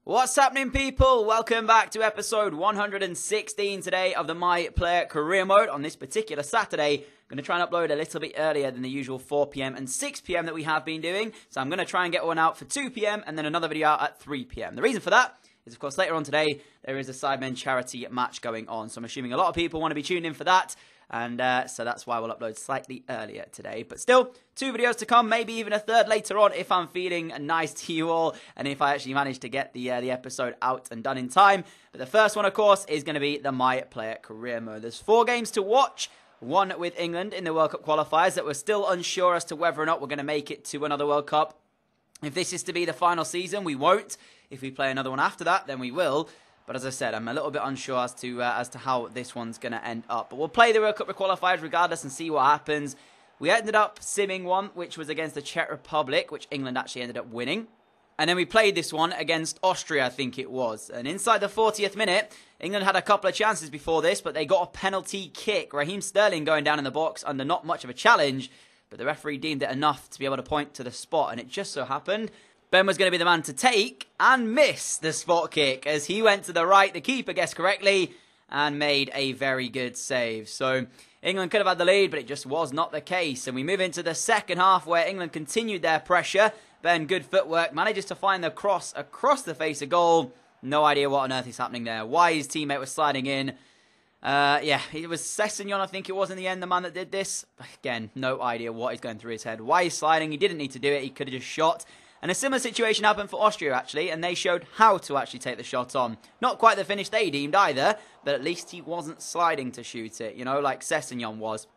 What's happening, people? Welcome back to episode 116 today of the My Player Career Mode. On this particular Saturday, I'm going to try and upload a little bit earlier than the usual 4 PM and 6 PM that we have been doing. So I'm going to try and get one out for 2 PM and then another video out at 3 PM. The reason for that is, of course, later on today, there is a Sidemen charity match going on. So I'm assuming a lot of people want to be tuned in for that. And so that's why we'll upload slightly earlier today. But still, 2 videos to come, maybe even a third later on if I'm feeling nice to you all and if I actually manage to get the episode out and done in time. But the first one, of course, is going to be the My Player Career Mode. There's 4 games to watch. One with England in the World Cup qualifiers that we're still unsure as to whether or not we're going to make it to another World Cup. If this is to be the final season, we won't. If we play another one after that, then we will. But as I said, I'm a little bit unsure as to how this one's going to end up. But we'll play the World Cup qualifiers regardless and see what happens. We ended up simming one, which was against the Czech Republic, which England actually ended up winning. And then we played this one against Austria, I think it was. And inside the 40th minute, England had a couple of chances before this, but they got a penalty kick. Raheem Sterling going down in the box under not much of a challenge, but the referee deemed it enough to be able to point to the spot. And it just so happened Ben was going to be the man to take and miss the spot kick as he went to the right. The keeper guessed correctly and made a very good save. So England could have had the lead, but it just was not the case. And we move into the second half where England continued their pressure. Ben, good footwork, manages to find the cross across the face of goal. No idea what on earth is happening there. Why his teammate was sliding in. Yeah, it was Sessegnon, I think it was in the end, the man that did this. Again, no idea what is going through his head. Why he's sliding, he didn't need to do it. He could have just shot. And a similar situation happened for Austria, actually, and they showed how to actually take the shot on. Not quite the finish they deemed either, but at least he wasn't sliding to shoot it, you know, like Sessegnon was.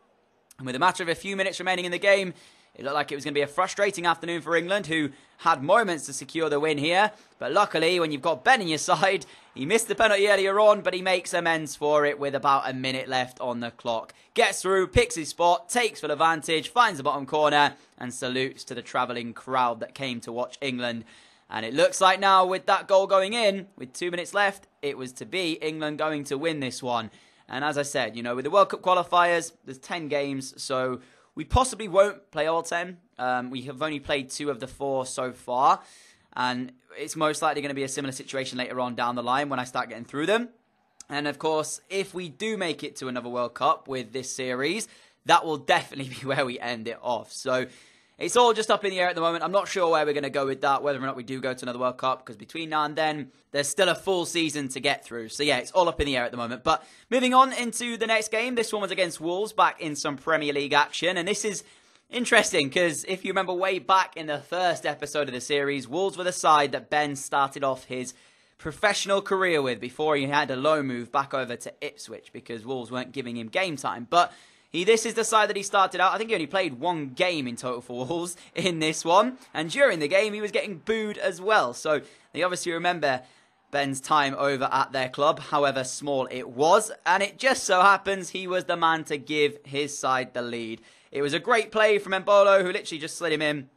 And with a matter of a few minutes remaining in the game, it looked like it was going to be a frustrating afternoon for England, who had moments to secure the win here. But luckily, when you've got Ben on your side, he missed the penalty earlier on, but he makes amends for it with about a minute left on the clock. Gets through, picks his spot, takes full advantage, finds the bottom corner, and salutes to the travelling crowd that came to watch England. And it looks like now, with that goal going in, with 2 minutes left, it was to be England going to win this one. And as I said, you know, with the World Cup qualifiers, there's 10 games, so we possibly won't play all 10. We have only played 2 of the 4 so far. And it's most likely going to be a similar situation later on down the line when I start getting through them. And of course, if we do make it to another World Cup with this series, that will definitely be where we end it off. So it's all just up in the air at the moment. I'm not sure where we're going to go with that, whether or not we do go to another World Cup, because between now and then, there's still a full season to get through. So yeah, it's all up in the air at the moment. But moving on into the next game, this one was against Wolves, back in some Premier League action. And this is interesting, because if you remember way back in the first episode of the series, Wolves were the side that Ben started off his professional career with before he had a loan move back over to Ipswich, because Wolves weren't giving him game time. But this is the side that he started out. I think he only played 1 game in total for Wolves in this one. And during the game, he was getting booed as well. So they obviously remember Ben's time over at their club, however small it was. And it just so happens he was the man to give his side the lead. It was a great play from Embolo, who literally just slid him in.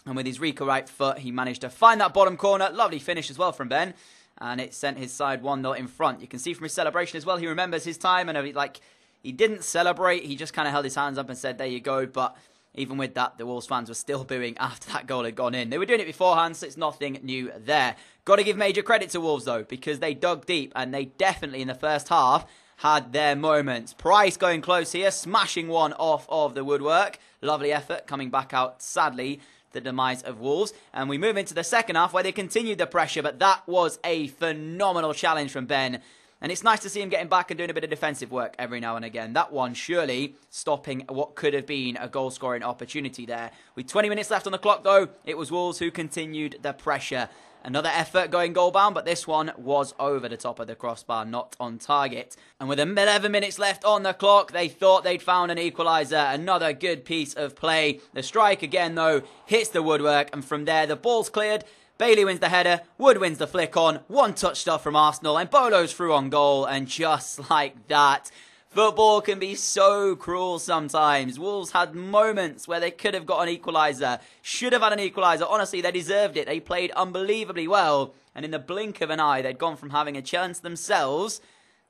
And with his Rico right foot, he managed to find that bottom corner. Lovely finish as well from Ben. And it sent his side 1-0 in front. You can see from his celebration as well, he remembers his time. And he didn't celebrate. He just kind of held his hands up and said, there you go. But even with that, the Wolves fans were still booing after that goal had gone in. They were doing it beforehand, so it's nothing new there. Got to give major credit to Wolves, though, because they dug deep. And they definitely, in the first half, had their moments. Price going close here, smashing one off of the woodwork. Lovely effort, coming back out, sadly, the demise of Wolves. And we move into the second half, where they continued the pressure. But that was a phenomenal challenge from Ben. And it's nice to see him getting back and doing a bit of defensive work every now and again. That one surely stopping what could have been a goal-scoring opportunity there. With 20 minutes left on the clock, though, it was Wolves who continued the pressure. Another effort going goal-bound, but this one was over the top of the crossbar, not on target. And with 11 minutes left on the clock, they thought they'd found an equaliser. Another good piece of play. The strike again, though, hits the woodwork, and from there, the ball's cleared. Bailey wins the header, Wood wins the flick on, 1-touch stuff from Arsenal, and Bolo's through on goal, and just like that, football can be so cruel sometimes. Wolves had moments where they could have got an equaliser, should have had an equaliser. Honestly, they deserved it. They played unbelievably well, and in the blink of an eye, they'd gone from having a chance themselves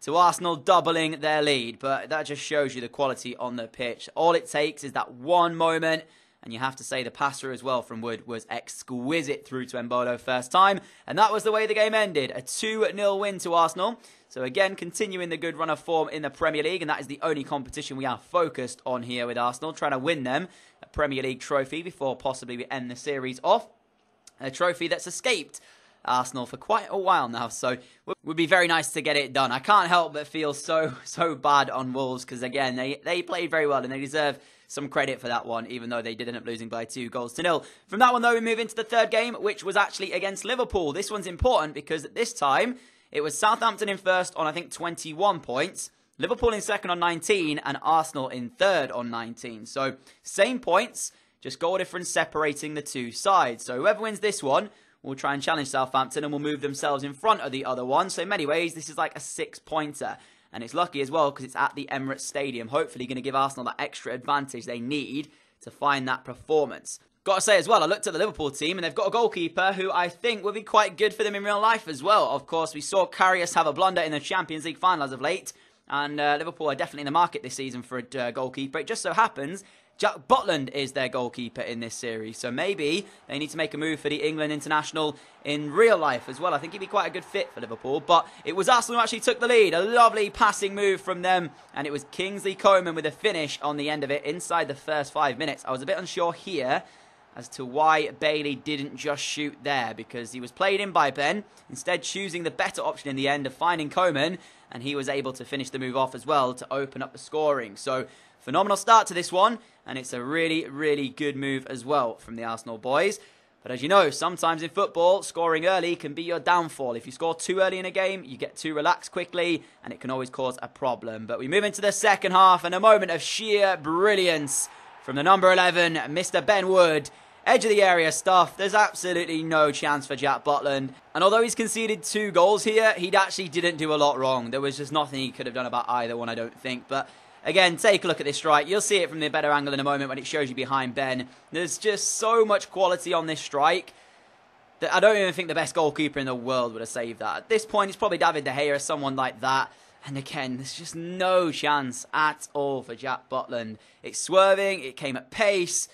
to Arsenal doubling their lead. But that just shows you the quality on the pitch. All it takes is that one moment, And you have to say the pass through as well from Wood was exquisite through to Embolo first time. And that was the way the game ended. A 2-0 win to Arsenal. So again, continuing the good run of form in the Premier League. And that is the only competition we are focused on here with Arsenal. Trying to win them a Premier League trophy before possibly we end the series off. A trophy that's escaped Arsenal for quite a while now, so it would be very nice to get it done. I can't help but feel so bad on Wolves, because again, they played very well and they deserve some credit for that one, even though they did end up losing by 2-0. From that one though, we move into the third game, which was actually against Liverpool. This one's important because at this time, it was Southampton in first on I think 21 points, Liverpool in second on 19, and Arsenal in third on 19. So same points, just goal difference separating the two sides. So whoever wins this one will try and challenge Southampton and will move themselves in front of the other one. So in many ways, this is like a 6-pointer. And it's lucky as well because it's at the Emirates Stadium. Hopefully going to give Arsenal that extra advantage they need to find that performance. Got to say as well, I looked at the Liverpool team and they've got a goalkeeper who I think would be quite good for them in real life as well. Of course, we saw Karius have a blunder in the Champions League final as of late. And Liverpool are definitely in the market this season for a goalkeeper. It just so happens Jack Butland is their goalkeeper in this series. So maybe they need to make a move for the England international in real life as well. I think he'd be quite a good fit for Liverpool. But it was Arsenal who actually took the lead. A lovely passing move from them. And it was Kingsley Coman with a finish on the end of it inside the first 5 minutes. I was a bit unsure here as to why Bailey didn't just shoot there, because he was played in by Ben, instead choosing the better option in the end of finding Coman, and he was able to finish the move off as well to open up the scoring. So phenomenal start to this one, and it's a really, really good move as well from the Arsenal boys. But as you know, sometimes in football, scoring early can be your downfall. If you score too early in a game, you get too relaxed quickly, and it can always cause a problem. But we move into the second half, and a moment of sheer brilliance from the number 11, Mr. Ben Wood. Edge of the area stuff. There's absolutely no chance for Jack Butland. And although he's conceded 2 goals here, he actually didn't do a lot wrong. There was just nothing he could have done about either one, I don't think. But again, take a look at this strike. You'll see it from the better angle in a moment when it shows you behind Ben. There's just so much quality on this strike that I don't even think the best goalkeeper in the world would have saved that. At this point, it's probably David De Gea or someone like that. And again, there's just no chance at all for Jack Butland. It's swerving. It came at pace.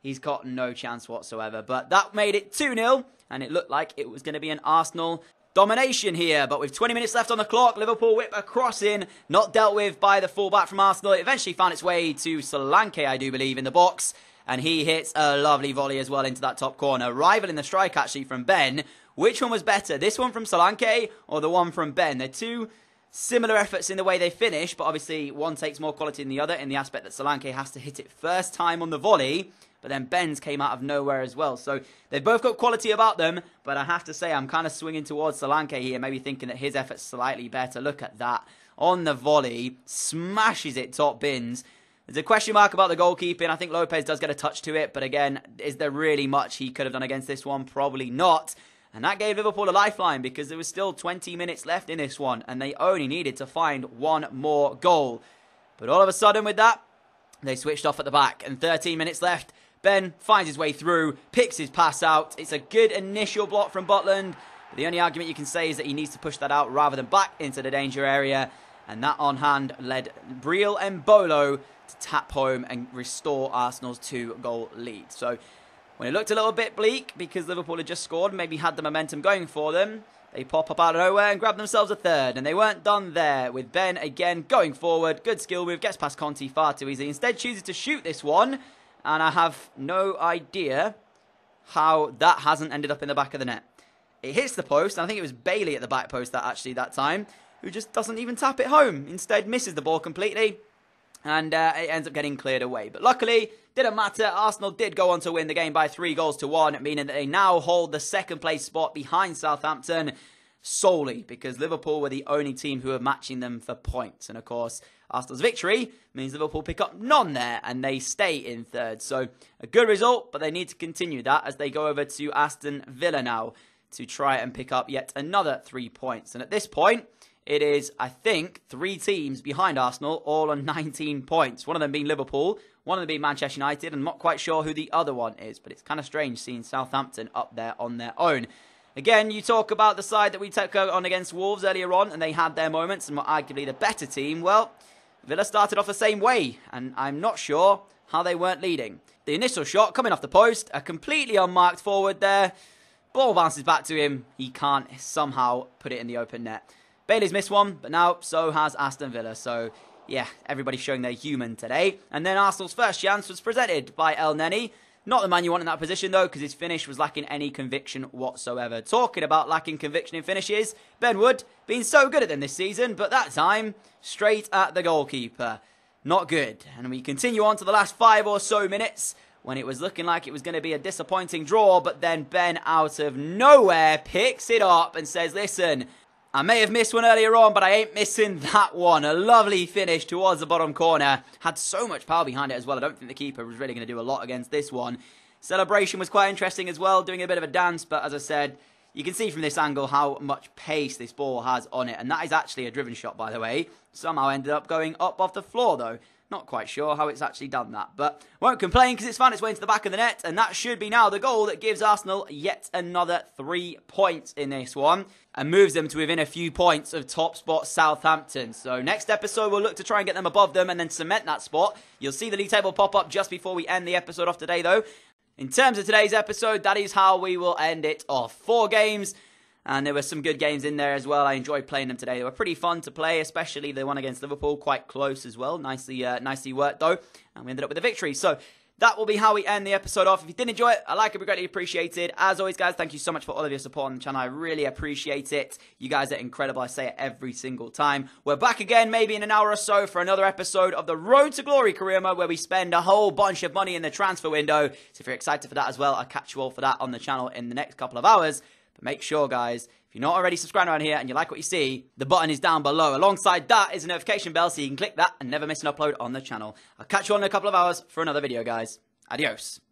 He's got no chance whatsoever. But that made it 2-0. And it looked like it was going to be an Arsenal domination here. But with 20 minutes left on the clock, Liverpool whip a cross in. Not dealt with by the fullback from Arsenal. It eventually found its way to Solanke, I do believe, in the box. And he hits a lovely volley as well into that top corner. Rival in the strike, actually, from Ben. Which one was better? This one from Solanke or the one from Ben? They're two similar efforts in the way they finish. But obviously, one takes more quality than the other in the aspect that Solanke has to hit it first time on the volley. But then Ben's came out of nowhere as well. So they've both got quality about them. But I have to say, I'm kind of swinging towards Solanke here. Maybe thinking that his effort's slightly better. Look at that. On the volley. Smashes it top bins. There's a question mark about the goalkeeping. I think Lopez does get a touch to it. But again, is there really much he could have done against this one? Probably not. And that gave Liverpool a lifeline because there was still 20 minutes left in this one. And they only needed to find one more goal. But all of a sudden with that, they switched off at the back. And 13 minutes left. Ben finds his way through, picks his pass out. It's a good initial block from Butland. But the only argument you can say is that he needs to push that out rather than back into the danger area. And that on hand led Breel Embolo to tap home and restore Arsenal's 2-goal lead. So when it looked a little bit bleak because Liverpool had just scored, maybe had the momentum going for them, they pop up out of nowhere and grab themselves a third. And they weren't done there with Ben again going forward. Good skill move, gets past Conte far too easy. Instead chooses to shoot this one. And I have no idea how that hasn't ended up in the back of the net. It hits the post, and I think it was Bailey at the back post that time, who just doesn't even tap it home. Instead, misses the ball completely, and it ends up getting cleared away. But luckily, didn't matter. Arsenal did go on to win the game by 3-1, meaning that they now hold the second place spot behind Southampton solely because Liverpool were the only team who were matching them for points. And of course, Arsenal's victory means Liverpool pick up none there and they stay in third. So a good result, but they need to continue that as they go over to Aston Villa now to try and pick up yet another 3 points. And at this point, it is, I think, 3 teams behind Arsenal, all on 19 points. One of them being Liverpool, one of them being Manchester United. I'm not quite sure who the other one is, but it's kind of strange seeing Southampton up there on their own. Again, you talk about the side that we took on against Wolves earlier on, and they had their moments and were arguably the better team. Well, Villa started off the same way, and I'm not sure how they weren't leading. the initial shot coming off the post, a completely unmarked forward there. Ball bounces back to him. He can't somehow put it in the open net. Bailey's missed one, but now so has Aston Villa. So, yeah, everybody's showing they're human today. And then Arsenal's first chance was presented by El Neni. Not the man you want in that position, though, because his finish was lacking any conviction whatsoever. Talking about lacking conviction in finishes, Ben Wood been so good at them this season, but that time, straight at the goalkeeper. Not good. And we continue on to the last 5 or so minutes, when it was looking like it was going to be a disappointing draw, but then Ben, out of nowhere, picks it up and says, listen, I may have missed one earlier on, but I ain't missing that one. A lovely finish towards the bottom corner. Had so much power behind it as well. I don't think the keeper was really going to do a lot against this one. Celebration was quite interesting as well, doing a bit of a dance, but as I said, you can see from this angle how much pace this ball has on it. And that is actually a driven shot, by the way. Somehow ended up going up off the floor, though. Not quite sure how it's actually done that, but won't complain because it's found its way into the back of the net, and that should be now the goal that gives Arsenal yet another 3 points in this one, and moves them to within a few points of top spot Southampton. So next episode, we'll look to try and get them above them and then cement that spot. You'll see the league table pop up just before we end the episode off today, though. In terms of today's episode, that is how we will end it off. 4 games. And there were some good games in there as well. I enjoyed playing them today. They were pretty fun to play, especially the one against Liverpool. Quite close as well. Nicely worked, though. And we ended up with a victory. So that will be how we end the episode off. If you did enjoy it, a like would be greatly appreciated. As always, guys, thank you so much for all of your support on the channel. I really appreciate it. You guys are incredible. I say it every single time. We're back again, maybe in an hour or so, for another episode of the Road to Glory career mode, where we spend a whole bunch of money in the transfer window. So if you're excited for that as well, I'll catch you all for that on the channel in the next couple of hours. But make sure, guys, if you're not already subscribed around here and you like what you see, the button is down below. Alongside that is a notification bell, so you can click that and never miss an upload on the channel. I'll catch you all in a couple of hours for another video, guys. Adios.